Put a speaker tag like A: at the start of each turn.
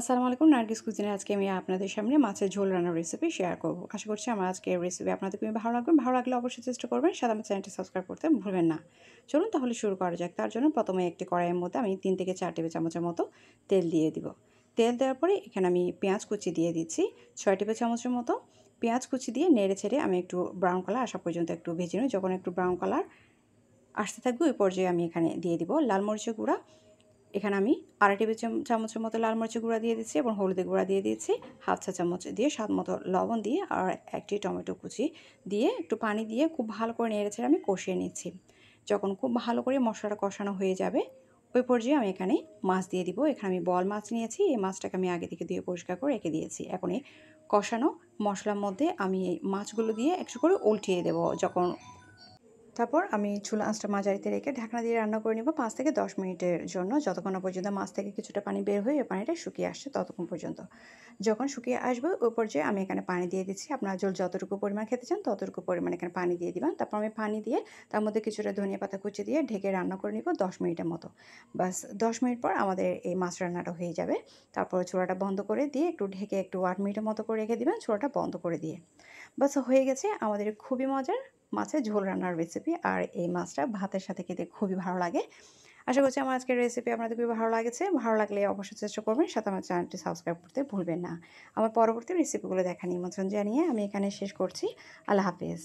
A: আসসালামু আলাইকুম। নার্গিস কুজিনে আজকে আমি আপনাদের সামনে মাছের ঝোল রান্নার রেসিপি শেয়ার করব। আশা করছি আমার আজকের রেসিপি আপনাদের খুবই ভালো লাগবে। ভালো লাগলে অবশ্যই চেষ্টা করবেন। সাথে আমার চ্যানেলটি সাবস্ক্রাইব করতে ভুলবেন না। চলুন তাহলে শুরু করা যাক। তার জন্য প্রথমে একটি কড়াইয়ের মধ্যে আমি 3 থেকে 4 টেবিল চামচের মতো তেল দিয়ে দিব। তেল দেওয়ার পরে এখানে আমি পেঁয়াজ কুচি দিয়ে দিচ্ছি 6 টেবিল চামচের মতো। পেঁয়াজ কুচি দিয়ে নেড়ে ছেড়ে আমি একটু ব্রাউন কালার আসা পর্যন্ত একটু ভেজে নিই। যখন একটু ব্রাউন কালার আসতে থাকবে ওই পর্যায়ে আমি এখানে দিয়ে দিব লাল মরিচের গুঁড়া। এখানে আমি আড়াই টেবিল চামচের মতো লাল মরিচের গুঁড়া দিয়ে দিচ্ছি এবং হলুদের গুঁড়া দিয়ে দিচ্ছি হাফ চা চামচ দিয়ে স্বাদ মতো লবণ দিয়ে আর একটি টমেটো কুচি দিয়ে একটু পানি দিয়ে খুব ভালো করে নেড়েচেড়ে আমি কষিয়ে নিচ্ছি। যখন খুব ভালো করে মশলাটা কষানো হয়ে যাবে ওই পর্যায়ে আমি এখানে মাছ দিয়ে দিব। এখানে আমি বল মাছ নিয়েছি। এই মাছটাকে আমি আগে থেকে ধুয়ে পরিষ্কার করে রেখে দিয়েছি। এখন এই কষানো মশলার মধ্যে আমি এই মাছগুলো দিয়ে একটু করে উল্টিয়ে দেবো। তারপর আমি চুলা আঁচটা মাঝারিতে রেখে ঢাকনা দিয়ে রান্না করে নেব 5 থেকে 10 মিনিটের জন্য, যতক্ষণ না পর্যন্ত মাছ থেকে কিছুটা পানি বের হয়ে এই পানিটা শুকিয়ে আসছে ততক্ষণ পর্যন্ত। যখন শুকিয়ে আসবে ওই পর্যায়ে আমি এখানে পানি দিয়ে দিচ্ছি। আপনারা যতটুকু পরিমাণ খেতে চান ততটুকু পরিমাণ এখানে পানি দিয়ে দিবেন। তারপর আমি পানি দিয়ে তার মধ্যে কিছুটা ধনিয়া পাতা কুচি দিয়ে ঢেকে রান্না করে নিব 10 মিনিটের মতো। বাস 10 মিনিট পর আমাদের এই মাছ রান্নাটা হয়ে যাবে। তারপর চুলাটা বন্ধ করে দিয়ে একটু ঢেকে একটু 8 মিনিটের মতো করে রেখে দিবেন চুলাটা বন্ধ করে দিয়ে। বাস হয়ে গেছে আমাদের খুবই মজার মাছের ঝোল রান্নার রেসিপি। আর এই মাছটা ভাতের সাথে খেতে খুবই ভালো লাগে। আশা করছি আমার আজকের রেসিপি আপনাদের খুবই ভালো লাগেছে। ভালো লাগলে অবশ্যই চেষ্টা করবেন। সাথে আমার চ্যানেলটি সাবস্ক্রাইব করতে ভুলবেন না। আমার পরবর্তী রেসিপিগুলো দেখার নিমন্ত্রণ জানিয়ে আমি এখানে শেষ করছি। আল্লাহ হাফেজ।